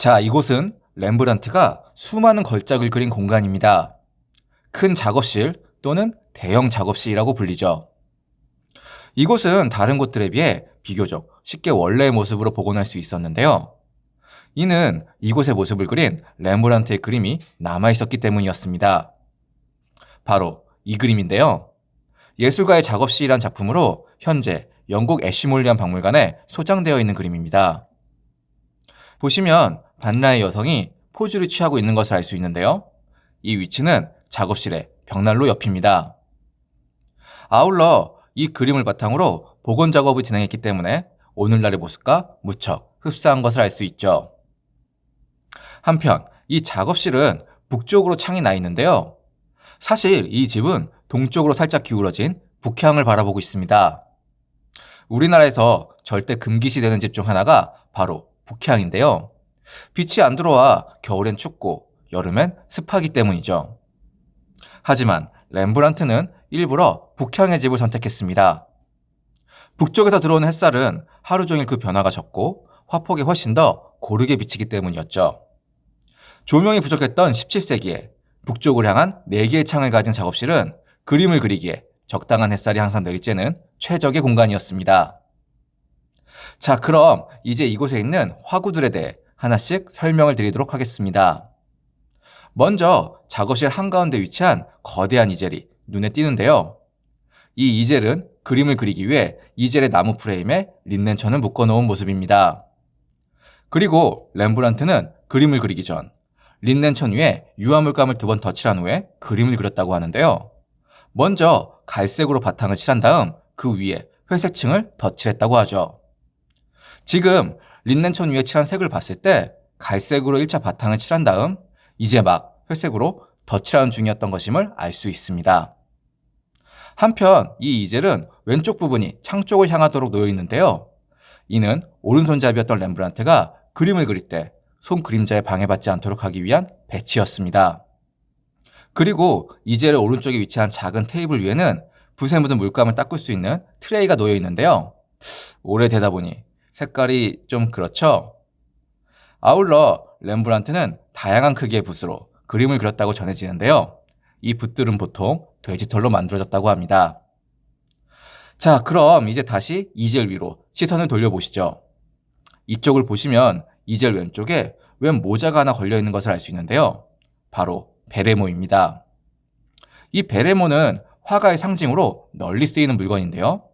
자, 이곳은 렘브란트가 수많은 걸작을 그린 공간입니다. 큰 작업실 또는 대형 작업실이라고 불리죠. 이곳은 다른 곳들에 비해 비교적 쉽게 원래의 모습으로 복원할 수 있었는데요. 이는 이곳의 모습을 그린 렘브란트의 그림이 남아있었기 때문이었습니다. 바로 이 그림인데요. 예술가의 작업실이란 작품으로 현재 영국 애쉬몰리안 박물관에 소장되어 있는 그림입니다. 보시면 반나의 여성이 포즈를 취하고 있는 것을 알 수 있는데요. 이 위치는 작업실의 벽난로 옆입니다. 아울러 이 그림을 바탕으로 복원 작업을 진행했기 때문에 오늘날의 모습과 무척 흡사한 것을 알 수 있죠. 한편 이 작업실은 북쪽으로 창이 나 있는데요. 사실 이 집은 동쪽으로 살짝 기울어진 북향을 바라보고 있습니다. 우리나라에서 절대 금기시되는 집 중 하나가 바로 북향인데요. 빛이 안 들어와 겨울엔 춥고 여름엔 습하기 때문이죠. 하지만 렘브란트는 일부러 북향의 집을 선택했습니다. 북쪽에서 들어오는 햇살은 하루 종일 그 변화가 적고 화폭이 훨씬 더 고르게 비치기 때문이었죠. 조명이 부족했던 17세기에 북쪽을 향한 4개의 창을 가진 작업실은 그림을 그리기에 적당한 햇살이 항상 내리쬐는 최적의 공간이었습니다. 자, 그럼 이제 이곳에 있는 화구들에 대해 하나씩 설명을 드리도록 하겠습니다. 먼저 작업실 한가운데 위치한 거대한 이젤이 눈에 띄는데요. 이 이젤은 그림을 그리기 위해 이젤의 나무 프레임에 린넨천을 묶어놓은 모습입니다. 그리고 렘브란트는 그림을 그리기 전 린넨천 위에 유화물감을 2번 덧칠한 후에 그림을 그렸다고 하는데요. 먼저 갈색으로 바탕을 칠한 다음 그 위에 회색층을 덧칠했다고 하죠. 지금 린넨천 위에 칠한 색을 봤을 때 갈색으로 1차 바탕을 칠한 다음 이제 막 회색으로 덧칠하는 중이었던 것임을 알 수 있습니다. 한편 이 이젤은 왼쪽 부분이 창 쪽을 향하도록 놓여 있는데요. 이는 오른손잡이였던 렘브란트가 그림을 그릴 때 손 그림자에 방해받지 않도록 하기 위한 배치였습니다. 그리고 이젤의 오른쪽에 위치한 작은 테이블 위에는 붓에 묻은 물감을 닦을 수 있는 트레이가 놓여 있는데요. 오래되다 보니 색깔이 좀 그렇죠? 아울러 렘브란트는 다양한 크기의 붓으로 그림을 그렸다고 전해지는데요. 이 붓들은 보통 돼지털로 만들어졌다고 합니다. 자, 그럼 이제 다시 이젤 위로 시선을 돌려보시죠. 이쪽을 보시면 이젤 왼쪽에 웬 모자가 하나 걸려있는 것을 알 수 있는데요. 바로 베레모입니다. 이 베레모는 화가의 상징으로 널리 쓰이는 물건인데요.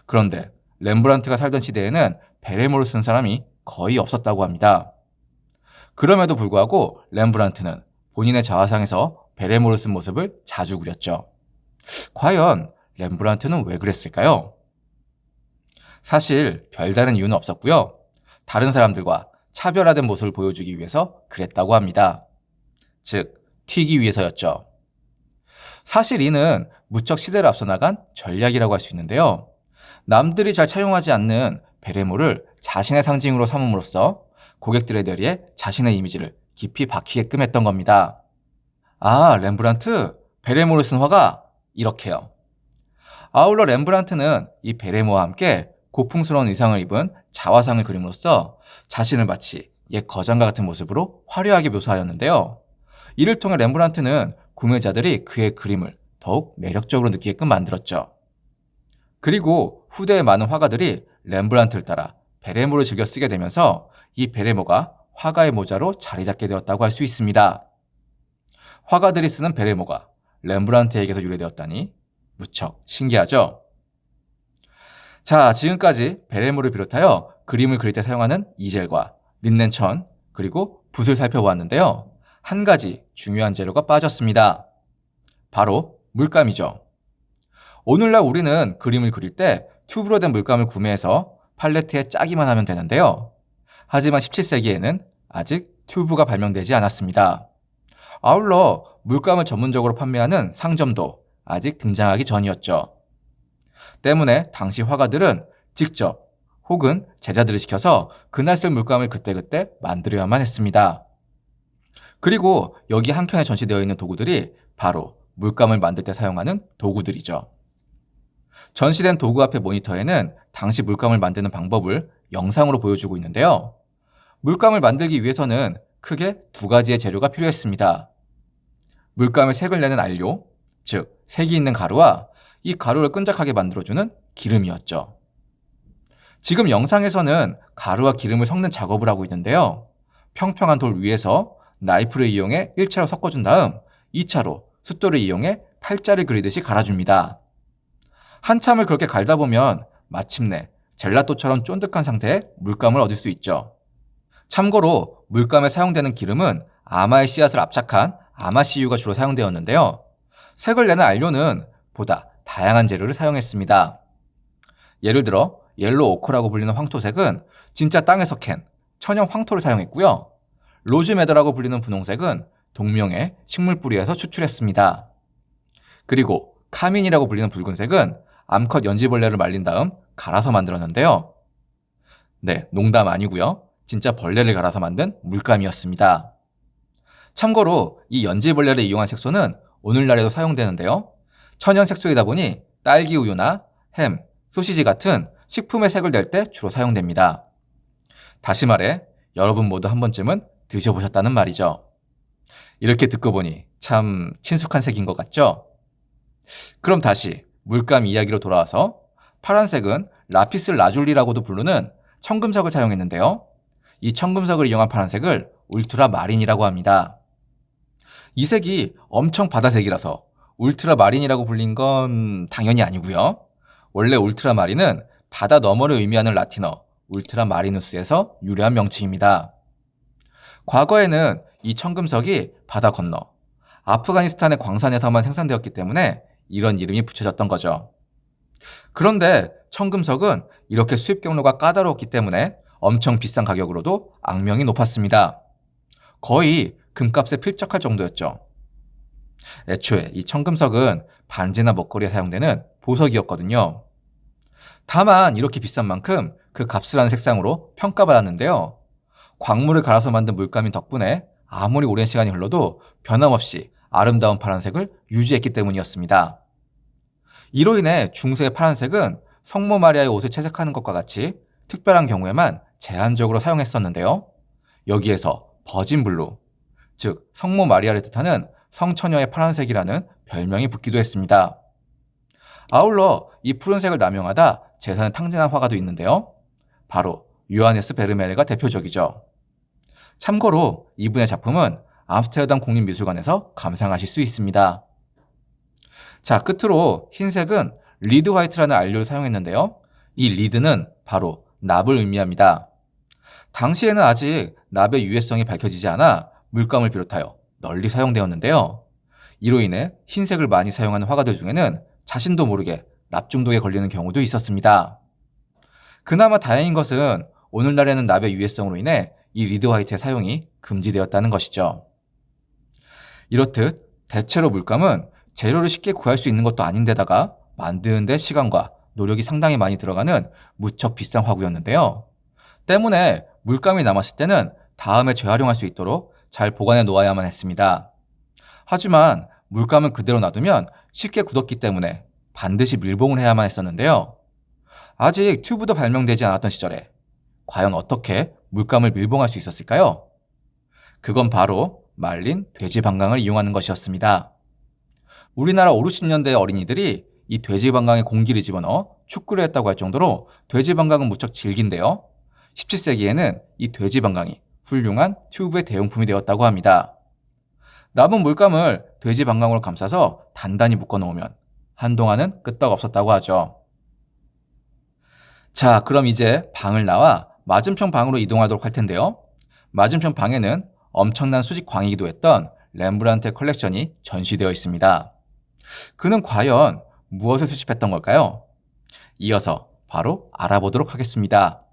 그런데 렘브란트가 살던 시대에는 베레모를 쓴 사람이 거의 없었다고 합니다. 그럼에도 불구하고 렘브란트는 본인의 자화상에서 베레모를 쓴 모습을 자주 그렸죠. 과연 렘브란트는 왜 그랬을까요? 사실 별다른 이유는 없었고요. 다른 사람들과 차별화된 모습을 보여주기 위해서 그랬다고 합니다. 즉, 튀기 위해서였죠. 사실 이는 무척 시대를 앞서 나간 전략이라고 할 수 있는데요. 남들이 잘 차용하지 않는 베레모를 자신의 상징으로 삼음으로써 고객들의 뇌리에 자신의 이미지를 깊이 박히게끔 했던 겁니다. 아, 렘브란트, 베레모를 쓴 화가 이렇게요. 아울러 렘브란트는 이 베레모와 함께 고풍스러운 의상을 입은 자화상을 그림으로써 자신을 마치 옛 거장과 같은 모습으로 화려하게 묘사하였는데요. 이를 통해 렘브란트는 구매자들이 그의 그림을 더욱 매력적으로 느끼게끔 만들었죠. 그리고 후대의 많은 화가들이 렘브란트를 따라 베레모를 즐겨 쓰게 되면서 이 베레모가 화가의 모자로 자리 잡게 되었다고 할 수 있습니다. 화가들이 쓰는 베레모가 렘브란트에게서 유래되었다니 무척 신기하죠? 자, 지금까지 베레모를 비롯하여 그림을 그릴 때 사용하는 이젤과 린넨천 그리고 붓을 살펴보았는데요. 한 가지 중요한 재료가 빠졌습니다. 바로 물감이죠. 오늘날 우리는 그림을 그릴 때 튜브로 된 물감을 구매해서 팔레트에 짜기만 하면 되는데요. 하지만 17세기에는 아직 튜브가 발명되지 않았습니다. 아울러 물감을 전문적으로 판매하는 상점도 아직 등장하기 전이었죠. 때문에 당시 화가들은 직접 혹은 제자들을 시켜서 그날 쓸 물감을 그때그때 만들어야만 했습니다. 그리고 여기 한켠에 전시되어 있는 도구들이 바로 물감을 만들 때 사용하는 도구들이죠. 전시된 도구 앞의 모니터에는 당시 물감을 만드는 방법을 영상으로 보여주고 있는데요. 물감을 만들기 위해서는 크게 두 가지의 재료가 필요했습니다. 물감에 색을 내는 안료, 즉 색이 있는 가루와 이 가루를 끈적하게 만들어주는 기름이었죠. 지금 영상에서는 가루와 기름을 섞는 작업을 하고 있는데요. 평평한 돌 위에서 나이프를 이용해 1차로 섞어준 다음 2차로 숫돌을 이용해 팔자를 그리듯이 갈아줍니다. 한참을 그렇게 갈다 보면 마침내 젤라또처럼 쫀득한 상태의 물감을 얻을 수 있죠. 참고로 물감에 사용되는 기름은 아마의 씨앗을 압착한 아마씨유가 주로 사용되었는데요. 색을 내는 안료는 보다 다양한 재료를 사용했습니다. 예를 들어 옐로우 오커라고 불리는 황토색은 진짜 땅에서 캔 천연 황토를 사용했고요. 로즈메더라고 불리는 분홍색은 동명의 식물 뿌리에서 추출했습니다. 그리고 카민이라고 불리는 붉은색은 암컷 연지벌레를 말린 다음 갈아서 만들었는데요. 네, 농담 아니고요. 진짜 벌레를 갈아서 만든 물감이었습니다. 참고로 이 연지벌레를 이용한 색소는 오늘날에도 사용되는데요. 천연 색소이다 보니 딸기 우유나 햄, 소시지 같은 식품의 색을 낼 때 주로 사용됩니다. 다시 말해 여러분 모두 한 번쯤은 드셔보셨다는 말이죠. 이렇게 듣고 보니 참 친숙한 색인 것 같죠? 그럼 다시 물감 이야기로 돌아와서 파란색은 라피스 라줄리라고도 부르는 청금석을 사용했는데요. 이 청금석을 이용한 파란색을 울트라 마린이라고 합니다. 이 색이 엄청 바다색이라서 울트라 마린이라고 불린 건 당연히 아니고요. 원래 울트라 마린은 바다 너머를 의미하는 라틴어 울트라 마리누스에서 유래한 명칭입니다. 과거에는 이 청금석이 바다 건너 아프가니스탄의 광산에서만 생산되었기 때문에 이런 이름이 붙여졌던 거죠. 그런데 청금석은 이렇게 수입 경로가 까다로웠기 때문에 엄청 비싼 가격으로도 악명이 높았습니다. 거의 금값에 필적할 정도였죠. 애초에 이 청금석은 반지나 먹거리에 사용되는 보석이었거든요. 다만 이렇게 비싼 만큼 그 값을 하는 색상으로 평가받았는데요. 광물을 갈아서 만든 물감인 덕분에 아무리 오랜 시간이 흘러도 변함없이 아름다운 파란색을 유지했기 때문이었습니다. 이로 인해 중세의 파란색은 성모 마리아의 옷을 채색하는 것과 같이 특별한 경우에만 제한적으로 사용했었는데요. 여기에서 버진 블루, 즉 성모 마리아를 뜻하는 성처녀의 파란색이라는 별명이 붙기도 했습니다. 아울러 이 푸른색을 남용하다 재산을 탕진한 화가도 있는데요. 바로 요하네스 베르메르가 대표적이죠. 참고로 이분의 작품은 암스테르담 국립미술관에서 감상하실 수 있습니다. 자, 끝으로 흰색은 리드 화이트라는 안료를 사용했는데요. 이 리드는 바로 납을 의미합니다. 당시에는 아직 납의 유해성이 밝혀지지 않아 물감을 비롯하여 널리 사용되었는데요. 이로 인해 흰색을 많이 사용하는 화가들 중에는 자신도 모르게 납 중독에 걸리는 경우도 있었습니다. 그나마 다행인 것은 오늘날에는 납의 유해성으로 인해 이 리드 화이트의 사용이 금지되었다는 것이죠. 이렇듯 대체로 물감은 재료를 쉽게 구할 수 있는 것도 아닌데다가 만드는 데 시간과 노력이 상당히 많이 들어가는 무척 비싼 화구였는데요. 때문에 물감이 남았을 때는 다음에 재활용할 수 있도록 잘 보관해 놓아야만 했습니다. 하지만 물감은 그대로 놔두면 쉽게 굳었기 때문에 반드시 밀봉을 해야만 했었는데요. 아직 튜브도 발명되지 않았던 시절에 과연 어떻게 물감을 밀봉할 수 있었을까요? 그건 바로 말린 돼지 방광을 이용하는 것이었습니다. 우리나라 5, 60년대 어린이들이 이 돼지 방광에 공기를 집어넣어 축구를 했다고 할 정도로 돼지 방광은 무척 질긴데요. 17세기에는 이 돼지 방광이 훌륭한 튜브의 대용품이 되었다고 합니다. 남은 물감을 돼지 방광으로 감싸서 단단히 묶어 놓으면 한동안은 끄떡없었다고 하죠. 자, 그럼 이제 방을 나와 맞은편 방으로 이동하도록 할 텐데요. 맞은편 방에는 엄청난 수집 광이기도 했던 렘브란트의 컬렉션이 전시되어 있습니다. 그는 과연 무엇을 수집했던 걸까요? 이어서 바로 알아보도록 하겠습니다.